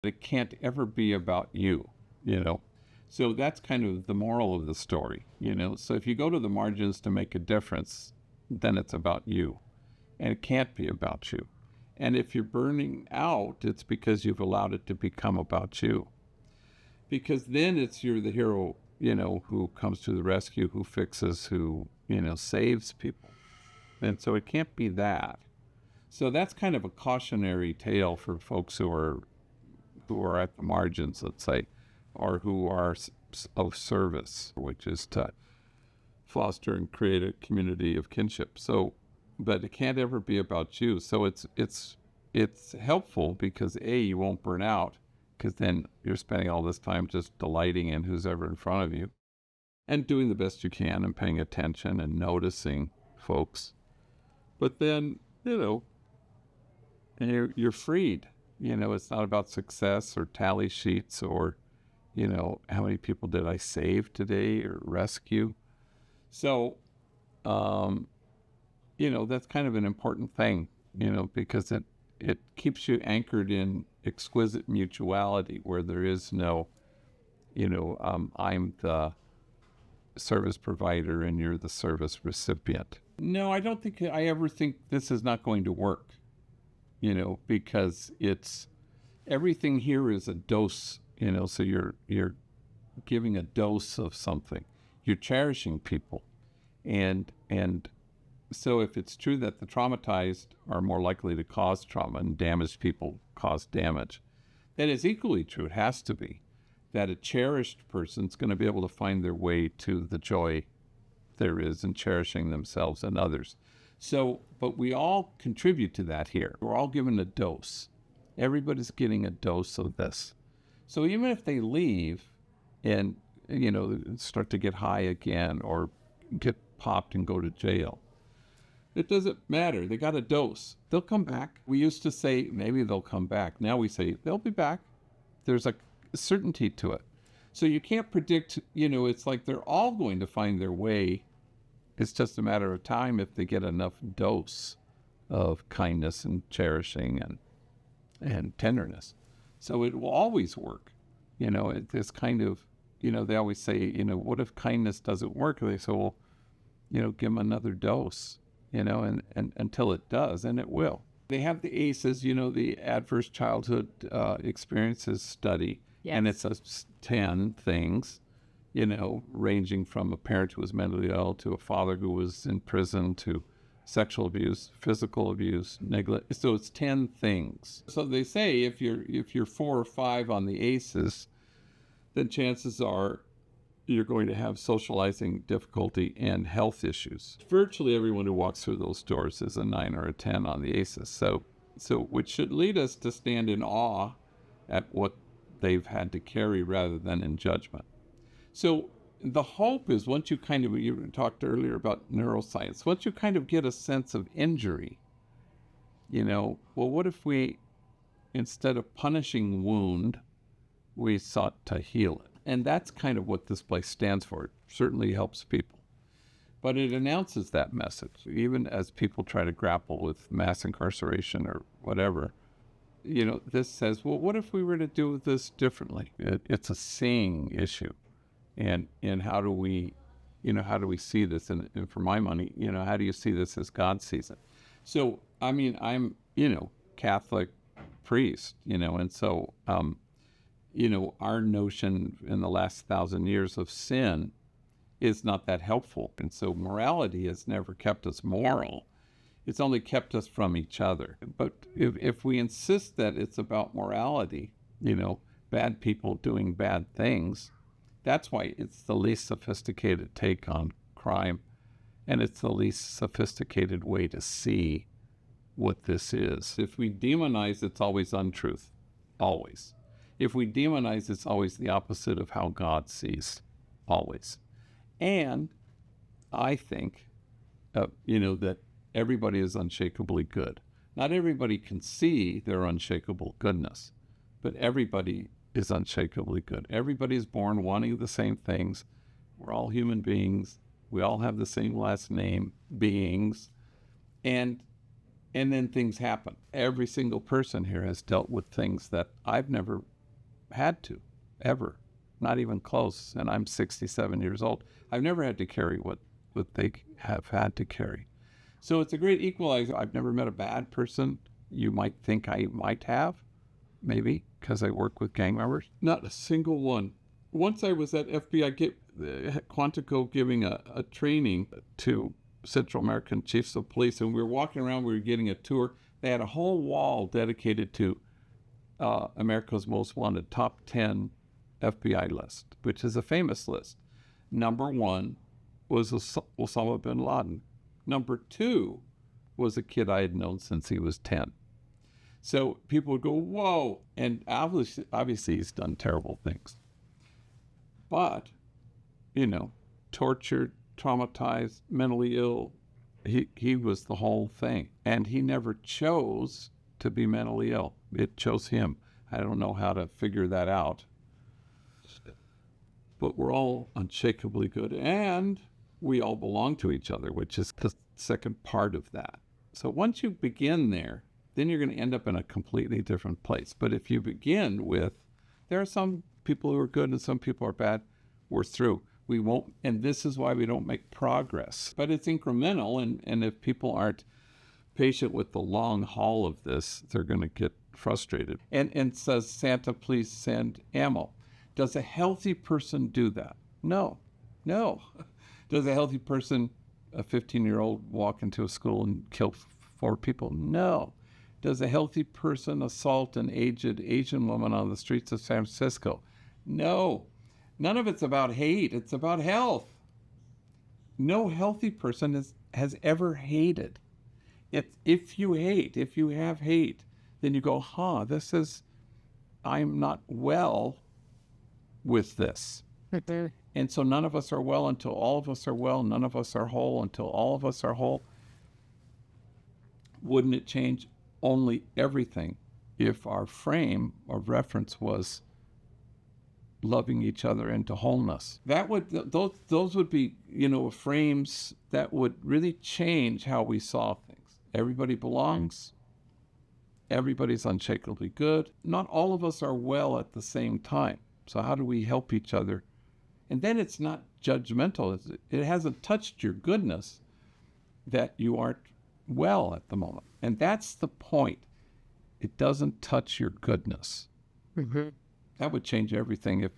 It can't ever be about you, you know. So that's kind of the moral of the story, you know. So if you go to the margins to make a difference, then it's about you. And it can't be about you. And if you're burning out, it's because you've allowed it to become about you. Because then you're the hero, you know, who comes to the rescue, who fixes, who, you know, saves people. And so it can't be that. So that's kind of a cautionary tale for folks who are at the margins, let's say, or who are of service, which is to foster and create a community of kinship. So, but it can't ever be about you. So it's helpful because you won't burn out, because then you're spending all this time just delighting in who's ever in front of you and doing the best you can and paying attention and noticing folks. But then, you know, you're freed. You know, it's not about success or tally sheets or, you know, how many people did I save today or rescue. So, you know, that's kind of an important thing, you know, because it keeps you anchored in exquisite mutuality where there is no, you know, I'm the service provider and you're the service recipient. No, I don't think I ever think this is not going to work, you know, because everything here is a dose, you know, so you're giving a dose of something. You're cherishing people. And so if it's true that the traumatized are more likely to cause trauma and damaged people cause damage, then it's equally true, it has to be, that a cherished person's going to be able to find their way to the joy there is in cherishing themselves and others. So, but we all contribute to that here. We're all given a dose. Everybody's getting a dose of this. So even if they leave and, you know, start to get high again or get popped and go to jail, it doesn't matter. They got a dose. They'll come back. We used to say maybe they'll come back. Now we say they'll be back. There's a certainty to it. So you can't predict, you know, it's like they're all going to find their way. It's just a matter of time if they get enough dose of kindness and cherishing and tenderness. So it will always work. You know, this kind of, you know, they always say, you know, what if kindness doesn't work? They say, well, you know, give them another dose, you know, and until it does, and it will. They have the ACEs, you know, the Adverse Childhood Experiences Study, yes. And it's 10 things, you know, ranging from a parent who was mentally ill to a father who was in prison to sexual abuse, physical abuse, neglect. So it's 10 things. So they say if you're 4 or 5 on the ACEs, then chances are you're going to have socializing difficulty and health issues. Virtually everyone who walks through those doors is a 9 or a 10 on the ACEs. So which should lead us to stand in awe at what they've had to carry rather than in judgment. So the hope is once you talked earlier about neuroscience, once you kind of get a sense of injury, you know, well, what if we, instead of punishing wound, we sought to heal it? And that's kind of what this place stands for. It certainly helps people. But it announces that message, even as people try to grapple with mass incarceration or whatever. You know, this says, well, what if we were to do this differently? It's a seeing issue. And how do we see this? And for my money, you know, how do you see this as God sees it? So, I mean, I'm, you know, Catholic priest, you know, and so, you know, our notion in the last 1,000 years of sin is not that helpful. And so morality has never kept us moral. It's only kept us from each other. But if we insist that it's about morality, you know, bad people doing bad things, that's why it's the least sophisticated take on crime. And it's the least sophisticated way to see what this is. If we demonize, it's always untruth. Always. If we demonize, it's always the opposite of how God sees. Always. And I think, you know, that everybody is unshakably good. Not everybody can see their unshakable goodness, but everybody is unshakably good. Everybody is born wanting the same things. We're all human beings. We all have the same last name, beings. And And then things happen. Every single person here has dealt with things that I've never had to, ever, not even close. And I'm 67 years old. I've never had to carry what they have had to carry. So it's a great equalizer. I've never met a bad person. You might think I might have, maybe, because I work with gang members. Not a single one. Once I was at FBI Quantico giving a training to Central American chiefs of police, and we were walking around, we were getting a tour. They had a whole wall dedicated to America's Most Wanted, top 10 FBI list, which is a famous list. Number 1 was Osama bin Laden. Number 2 was a kid I had known since he was 10. So people would go, whoa. And obviously he's done terrible things. But, tortured, traumatized, mentally ill, he was the whole thing. And he never chose to be mentally ill. It chose him. I don't know how to figure that out. But we're all unshakably good. And we all belong to each other, which is the second part of that. So once you begin there, then you're going to end up in a completely different place. But if you begin with, there are some people who are good and some people are bad, we're through. We won't, and this is why we don't make progress. But it's incremental, and if people aren't patient with the long haul of this, they're going to get frustrated. And says, Santa, please send ammo. Does a healthy person do that? No. Does a healthy person, a 15-year-old, walk into a school and kill 4 people? No. Does a healthy person assault an aged Asian woman on the streets of San Francisco? No. None of it's about hate. It's about health. No healthy person has ever hated. If you have hate, then you go, I'm not well with this. And so none of us are well until all of us are well. None of us are whole until all of us are whole. Wouldn't it change only everything if our frame of reference was loving each other into wholeness? Those would be, frames that would really change how we saw things. Everybody belongs. Everybody's unshakably good. Not all of us are well at the same time. So how do we help each other? And then it's not judgmental. It hasn't touched your goodness that you aren't well at the moment. And that's the point. It doesn't touch your goodness. Mm-hmm. That would change everything,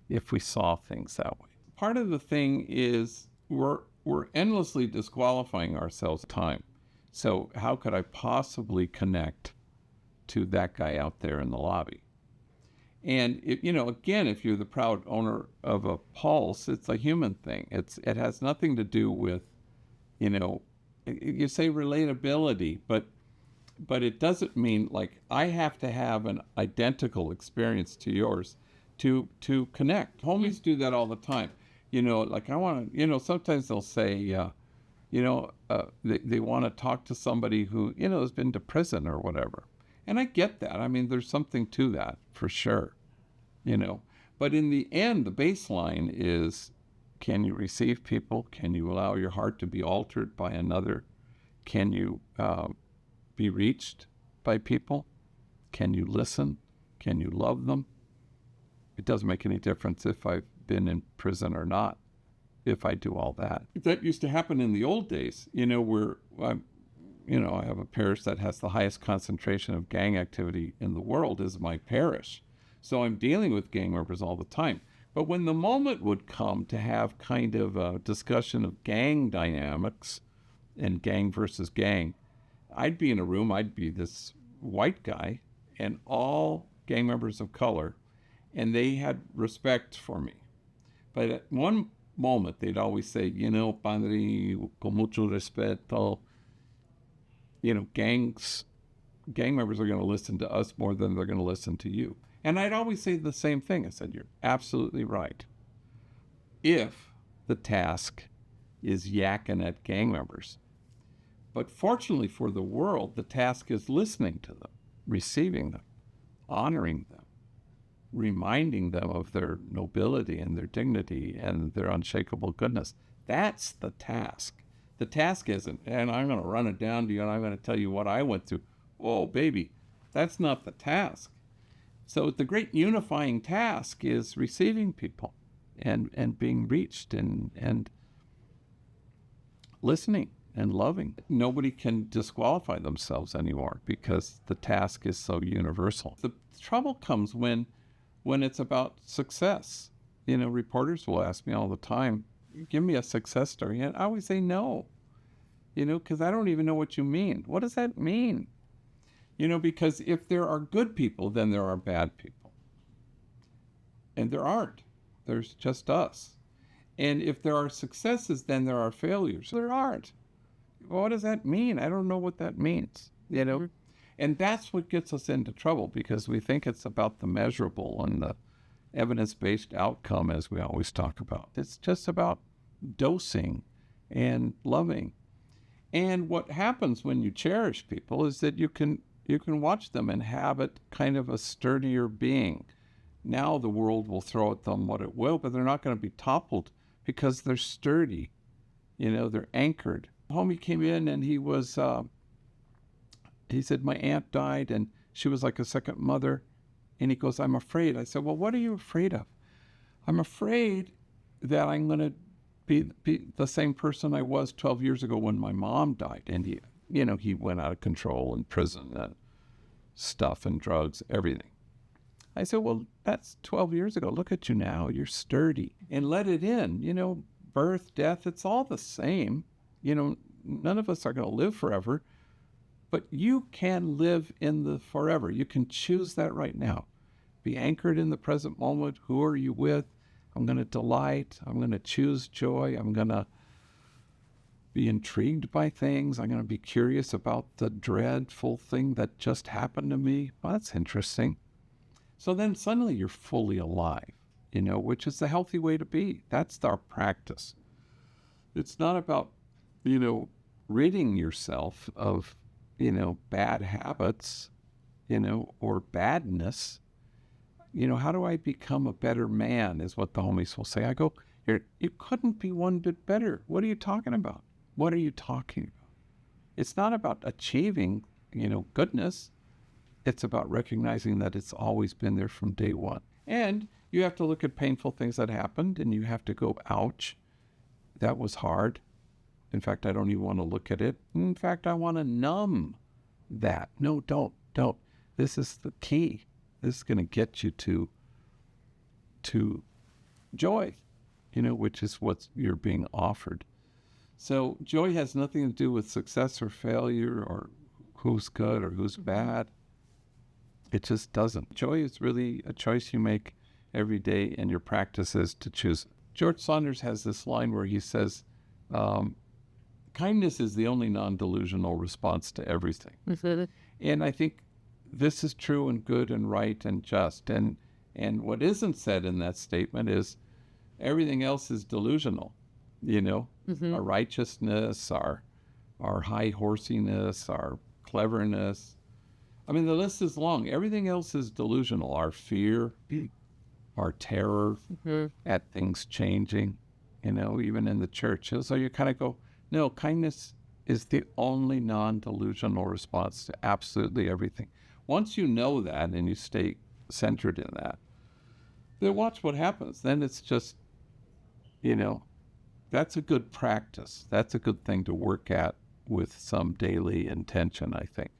if we saw things that way. Part of the thing is we're endlessly disqualifying ourselves time. So how could I possibly connect to that guy out there in the lobby? And again, if you're the proud owner of a pulse, it's a human thing. It has nothing to do with, you say relatability, but it doesn't mean like I have to have an identical experience to yours to connect. Homies do that all the time. Like I want to, sometimes they'll say, they want to talk to somebody who, has been to prison or whatever. And I get that. I mean, there's something to that for sure, But in the end, the baseline is, can you receive people? Can you allow your heart to be altered by another? Can you be reached by people? Can you listen? Can you love them? It doesn't make any difference if I've been in prison or not, if I do all that. That used to happen in the old days, where I have a parish that has the highest concentration of gang activity in the world is my parish. So I'm dealing with gang members all the time. But when the moment would come to have kind of a discussion of gang dynamics and gang versus gang, I'd be in a room, I'd be this white guy and all gang members of color, and they had respect for me. But at one moment, they'd always say, Padre, con mucho respeto, gang members are going to listen to us more than they're going to listen to you. And I'd always say the same thing. I said, you're absolutely right. If the task is yakking at gang members. But fortunately for the world, the task is listening to them, receiving them, honoring them, reminding them of their nobility and their dignity and their unshakable goodness. That's the task. The task isn't, and I'm going to run it down to you and I'm going to tell you what I went through. Whoa, baby, that's not the task. So the great unifying task is receiving people and being reached and listening and loving. Nobody can disqualify themselves anymore because the task is so universal. The trouble comes when it's about success. You know, reporters will ask me all the time, give me a success story. And I always say no, you know, because I don't even know what you mean. What does that mean? You know, because if there are good people, then there are bad people. And there aren't. There's just us. And if there are successes, then there are failures. There aren't. Well, what does that mean? I don't know what that means, you know? And that's what gets us into trouble, because we think it's about the measurable and the evidence-based outcome, as we always talk about. It's just about dosing and loving. And what happens when you cherish people is that you can watch them inhabit kind of a sturdier being. Now the world will throw at them what it will, but they're not going to be toppled because they're sturdy. You know, they're anchored. Homie came in and he said, my aunt died and she was like a second mother. And he goes, I'm afraid. I said, well, what are you afraid of? I'm afraid that I'm going to be the same person I was 12 years ago when my mom died. And he went out of control in prison and stuff and drugs, everything. I said, well, that's 12 years ago. Look at you now. You're sturdy. And let it in. You know, birth, death, it's all the same. You know, none of us are going to live forever. But you can live in the forever. You can choose that right now. Be anchored in the present moment. Who are you with? I'm going to delight. I'm going to choose joy. I'm going to be intrigued by things. I'm going to be curious about the dreadful thing that just happened to me. Well, that's interesting. So then suddenly you're fully alive, you know, which is the healthy way to be. That's our practice. It's not about, you know, ridding yourself of, you know, bad habits, you know, or badness. You know, how do I become a better man is what the homies will say. I go, you couldn't be one bit better. What are you talking about? What are you talking about? It's not about achieving, you know, goodness. It's about recognizing that it's always been there from day one. And you have to look at painful things that happened and you have to go, ouch, that was hard. In fact, I don't even want to look at it. In fact, I want to numb that. No, don't. This is the key. This is going to get you to joy, you know, which is what you're being offered. So joy has nothing to do with success or failure or who's good or who's bad. It just doesn't. Joy is really a choice you make every day, and your practice is to choose. George Saunders has this line where he says, kindness is the only non-delusional response to everything. And I think this is true and good and right and just. And what isn't said in that statement is everything else is delusional, you know, our righteousness, our high horsiness, our cleverness. I mean, the list is long. Everything else is delusional. Our fear, our terror at things changing, you know, even in the church. So you kind of go, no, kindness is the only non-delusional response to absolutely everything. Once you know that and you stay centered in that, then watch what happens. Then it's just, you know, that's a good practice. That's a good thing to work at with some daily intention, I think.